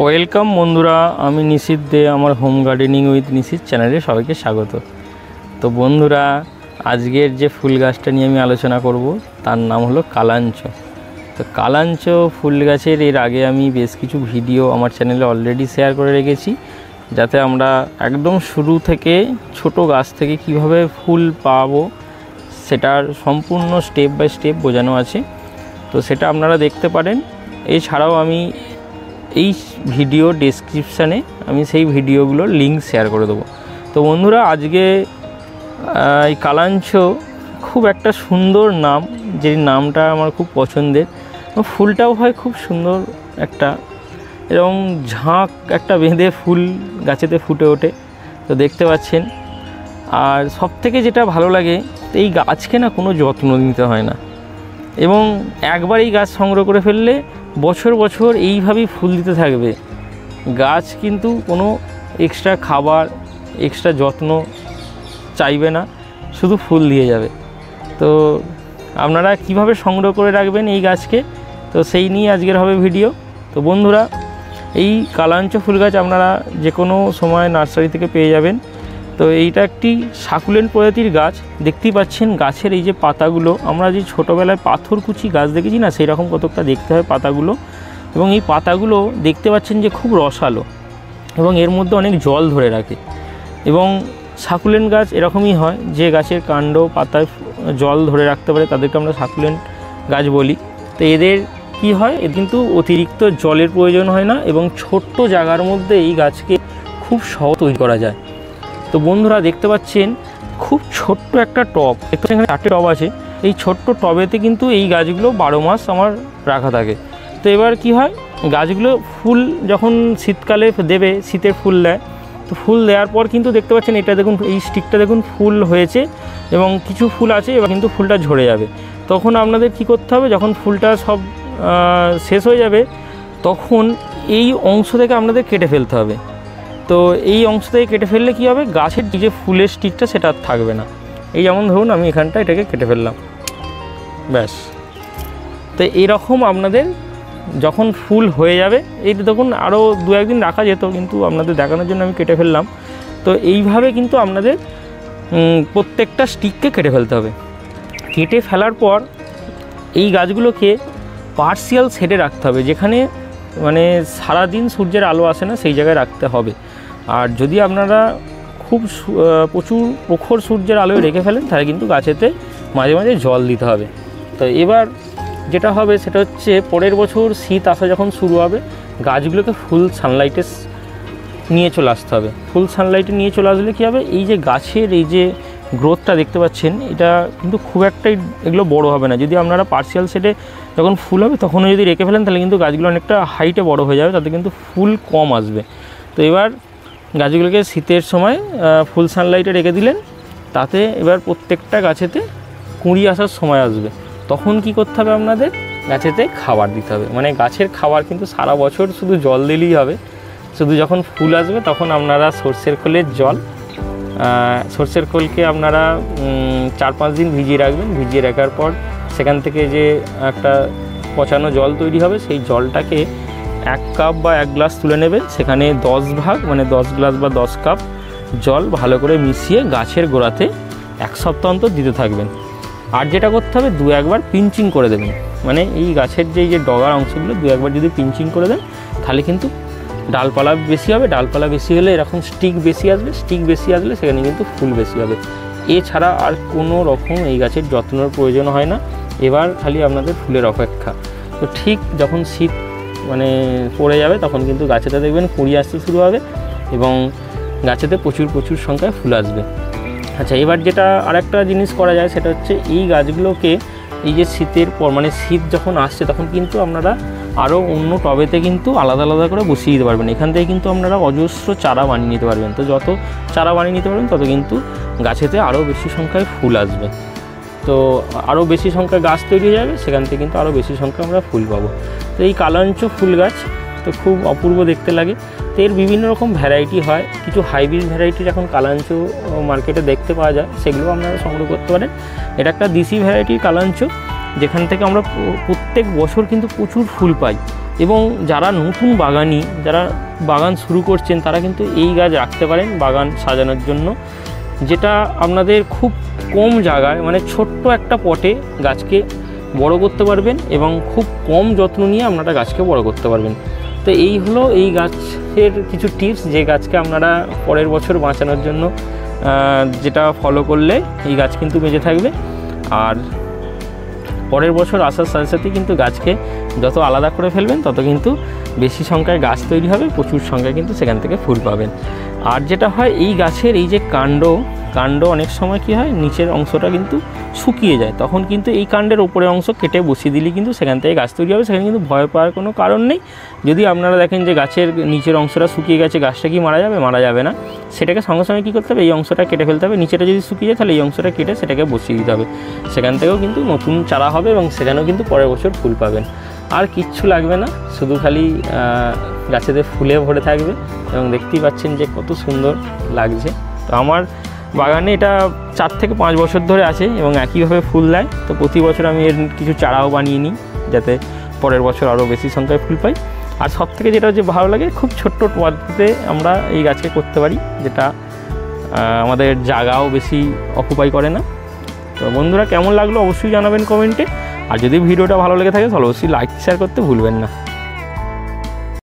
Welcome বন্ধুরা, আমি নিশিত দে। আমার হোম গার্ডেনিং উইথ নিশিত চ্যানেলে সবাইকে স্বাগত। তো বন্ধুরা, আজকের যে ফুল গাছটা নিয়ে আমি আলোচনা করব তার নাম হলো কালাঞ্চ। তো কালাঞ্চ ফুল গাছের এর আগে আমি বেশ কিছু ভিডিও আমার চ্যানেলে অলরেডি শেয়ার করে রেখেছি, যাতে আমরা একদম শুরু থেকে ছোট গাছ থেকে কিভাবে ফুল পাবো সেটার সম্পূর্ণ স্টেপ বাই স্টেপ বোঝানো আছে। তো সেটা আপনারা দেখতে পারেন। এছাড়াও আমি এই ভিডিও ডেসক্রিপশানে আমি সেই ভিডিওগুলোর লিঙ্ক শেয়ার করে দেবো। তো বন্ধুরা, আজকে এই কালাঞ্চ খুব একটা সুন্দর নাম, যে নামটা আমার খুব পছন্দের। ফুলটাও হয় খুব সুন্দর একটা, এরকম ঝাঁক একটা বেঁধে ফুল গাছেতে ফুটে ওঠে। তো দেখতে পাচ্ছেন। আর সবথেকে যেটা ভালো লাগে, এই গাছকে না কোনো যত্ন নিতে হয় না, এবং একবার এই গাছ সংগ্রহ করে ফেললে বছর বছর এইভাবেই ফুল দিতে থাকবে। গাছ কিন্তু কোনো এক্সট্রা খাবার, এক্সট্রা যত্ন চাইবে না, শুধু ফুল দিয়ে যাবে। তো আপনারা কিভাবে সংগ্রহ করে রাখবেন এই গাছকে, তো সেই নিয়ে আজকের হবে ভিডিও। তো বন্ধুরা, এই কালাঞ্চ ফুল গাছ আপনারা যে কোনো সময় নার্সারি থেকে পেয়ে যাবেন। তো এইটা একটি সাকুলেন্ট প্রজাতির গাছ। দেখতেই পাচ্ছেন গাছের এই যে পাতাগুলো, আমরা যে ছোটোবেলায় পাথরকুচি গাছ দেখেছি না, সেই রকম কতকটা দেখতে হয় পাতাগুলো। এবং এই পাতাগুলো দেখতে পাচ্ছেন যে খুব রসালো, এবং এর মধ্যে অনেক জল ধরে রাখে। এবং সাকুলেন্ট গাছ এরকমই হয়, যে গাছের কাণ্ড পাতায় জল ধরে রাখতে পারে তাদেরকে আমরা সাকুলেন্ট গাছ বলি। তো এদের কি হয়, এদের কিন্তু অতিরিক্ত জলের প্রয়োজন হয় না, এবং ছোট্ট জায়গার মধ্যে এই গাছকে খুব সহজ তৈরি করা যায়। তো বন্ধুরা, দেখতে পাচ্ছেন খুব ছোট্ট একটা টব, দেখতে পাচ্ছেন এখানে 4টে টব আছে। এই ছোট্ট টবেতে কিন্তু এই গাছগুলো 12 মাস আমার রাখা থাকে। তো এবার কি হয়, গাছগুলো ফুল যখন শীতকালে দেবে, শীতের ফুল দেয়, তো ফুল দেওয়ার পর কিন্তু দেখতে পাচ্ছেন এটা দেখুন, এই স্টিকটা দেখুন ফুল হয়েছে, এবং কিছু ফুল আছে, এবার কিন্তু ফুলটা ঝরে যাবে। তখন আপনাদের কি করতে হবে, যখন ফুলটা সব শেষ হয়ে যাবে, তখন এই অংশ থেকে আপনাদের কেটে ফেলতে হবে। তো এই অংশ থেকে কেটে ফেললে কী হবে, গাছের যে ফুলের স্টিকটা সেটা আর থাকবে না। এই যেমন ধরুন আমি এখানটা এটাকে কেটে ফেললাম, ব্যাস। তো এইরকম আপনাদের যখন ফুল হয়ে যাবে, এইটা দেখুন আরও 2-1 দিন রাখা যেত, কিন্তু আপনাদের দেখানোর জন্য আমি কেটে ফেললাম। তো এইভাবে কিন্তু আপনাদের প্রত্যেকটা স্টিককে কেটে ফেলতে হবে। কেটে ফেলার পর এই গাছগুলোকে পার্সিয়াল শেডে রাখতে হবে, যেখানে মানে সারাদিন সূর্যের আলো আসে না, সেই জায়গায় রাখতে হবে। আর যদি আপনারা খুব প্রচুর প্রখর সূর্যের আলোয় রেখে ফেলেন, তাহলে কিন্তু গাছেতে মাঝে মাঝে জল দিতে হবে। তো এবার যেটা হবে সেটা হচ্ছে, পরের বছর শীত আসা যখন শুরু হবে, গাছগুলোকে ফুল সানলাইটে নিয়ে চলে আসতে হবে। ফুল সানলাইটে নিয়ে চলে আসলে কী হবে, এই যে গাছের এই যে গ্রোথটা দেখতে পাচ্ছেন, এটা কিন্তু খুব একটাই এগুলো বড় হবে না। যদি আপনারা পার্সিয়াল সেটে যখন ফুল হবে তখনও যদি রেখে ফেলেন, তাহলে কিন্তু গাছগুলো অনেকটা হাইটে বড় হয়ে যাবে, তাতে কিন্তু ফুল কম আসবে। তো এবার গাছগুলোকে শীতের সময় ফুল সানলাইটে রেখে দিলেন, তাতে এবার প্রত্যেকটা গাছেতে কুঁড়ি আসার সময় আসবে। তখন কি করতে হবে, আপনাদের গাছেতে খাবার দিতে হবে। মানে গাছের খাবার কিন্তু সারা বছর শুধু জল দিলেই হবে, শুধু যখন ফুল আসবে তখন আপনারা সর্ষের খোলের জল, সর্ষের খোলকে আপনারা 4-5 দিন ভিজিয়ে রাখবেন। ভিজিয়ে রাখার পর সেখান থেকে যে একটা পচানো জল তৈরি হবে, সেই জলটাকে 1 কাপ বা 1 গ্লাস তুলে নেবেন। সেখানে 10 ভাগ মানে 10 গ্লাস বা 10 কাপ জল ভালো করে মিশিয়ে গাছের গোড়াতে 1 সপ্তাহ অন্তর দিতে থাকবেন। আর যেটা করতে হবে, 2-1 বার পিঞ্চিং করে দেবেন। মানে এই গাছের যে ডগার অংশগুলো 2-1 বার যদি পিঞ্চিং করে দেন, তাহলে কিন্তু ডালপালা বেশি হবে। ডালপালা বেশি হলে এরকম স্টিক বেশি আসবে, স্টিক বেশি আসলে সেখানে কিন্তু ফুল বেশি হবে। এছাড়া আর কোনো রকম এই গাছের যত্নের প্রয়োজন হয় না। এবার খালি আপনাদের ফুলের অপেক্ষা। তো ঠিক যখন শীত মানে পড়ে যাবে, তখন কিন্তু গাছেতে দেখবেন কুঁড়ি আসতে শুরু হবে, এবং গাছেতে প্রচুর সংখ্যায় ফুল আসবে। আচ্ছা, এবার যেটা আরেকটা জিনিস করা যায়, সেটা হচ্ছে এই গাছগুলোকে এই যে শীতের পর মানে শীত যখন আসছে, তখন কিন্তু আপনারা আরও অন্য টবেতে কিন্তু আলাদা আলাদা করে বসিয়ে দিতে পারবেন। এখান থেকে কিন্তু আপনারা অজস্র চারা বানিয়ে নিতে পারবেন। তো যত চারা বানিয়ে নিতে পারবেন, তত কিন্তু গাছেতে আরও বেশি সংখ্যায় ফুল আসবে। তো আরও বেশি সংখ্যায় গাছ তৈরি হয়ে যাবে, সেখান থেকে কিন্তু আরও বেশি সংখ্যায় আমরা ফুল পাবো। তো এই কালাঞ্চ ফুল গাছ তো খুব অপূর্ব দেখতে লাগে। তো এর বিভিন্ন রকম ভ্যারাইটি হয়, কিছু হাইব্রিড ভ্যারাইটির এখন কালাঞ্চ মার্কেটে দেখতে পাওয়া যায়, সেগুলো আপনারা সংগ্রহ করতে পারেন। এটা একটা দেশি ভ্যারাইটির কালাঞ্চ, যেখান থেকে আমরা প্রত্যেক বছর কিন্তু প্রচুর ফুল পাই। এবং যারা নতুন বাগানি, যারা বাগান শুরু করছেন, তারা কিন্তু এই গাছ রাখতে পারেন বাগান সাজানোর জন্য, যেটা আপনাদের খুব কম জায়গায় মানে ছোট্ট একটা পটে গাছকে বড় করতে পারবেন এবং খুব কম যত্ন নিয়ে আপনারা গাছকে বড় করতে পারবেন। তো এই হলো এই গাছের কিছু টিপস, যে গাছকে আপনারা পরের বছর বাঁচানোর জন্য যেটা ফলো করলে এই গাছ কিন্তু বেঁচে থাকবে। আর পরের বছর আসার সাথে সাথে কিন্তু গাছকে যত আলাদা করে ফেলবেন তত কিন্তু বেশি সংখ্যায় গাছ তৈরি হবে, প্রচুর সংখ্যায় কিন্তু সেখান থেকে ফুল পাবেন। আর যেটা হয় এই গাছের এই যে কাণ্ড অনেক সময় কি হয়, নিচের অংশটা কিন্তু শুকিয়ে যায়, তখন কিন্তু এই কাণ্ডের ওপরের অংশ কেটে বসিয়ে দিলে কিন্তু সেখান থেকে গাছ তৈরি হবে। সেখানে কিন্তু ভয় পাওয়ার কোনো কারণ নেই। যদি আপনারা দেখেন যে গাছের নিচের অংশটা শুকিয়ে গেছে, গাছটা কি মারা যাবে? মারা যাবে না। সেটাকে সঙ্গে সঙ্গে কী করতে হবে, এই অংশটা কেটে ফেলতে হবে। নিচেটা যদি শুকিয়ে যায় তাহলে এই অংশটা কেটে সেটাকে বসিয়ে দিতে হবে, সেখান থেকেও কিন্তু নতুন চারা হবে এবং সেখানেও কিন্তু পরের বছর ফুল পাবেন। আর কিচ্ছু লাগবে না, শুধু খালি গাছেতে ফুলে ভরে থাকবে এবং দেখতেই পাচ্ছেন যে কত সুন্দর লাগছে। তো আমার বাগানে এটা 4 থেকে 5 বছর ধরে আছে এবং একইভাবে ফুল দেয়। তো প্রতি বছর আমি এর কিছু চারাও বানিয়ে নিই যাতে পরের বছর আরও বেশি সংখ্যায় ফুল পাই। আর সব থেকে যেটা হচ্ছে ভালো লাগে, খুব ছোট্ট পদ্ধতিতে আমরা এই গাছকে করতে পারি, যেটা আমাদের জায়গাও বেশি অকুপাই করে না। তো বন্ধুরা, কেমন লাগলো অবশ্যই জানাবেন কমেন্টে। আর যদি ভিডিওটা ভালো লেগে থাকে তাহলে অবশ্যই লাইক শেয়ার করতে ভুলবেন না।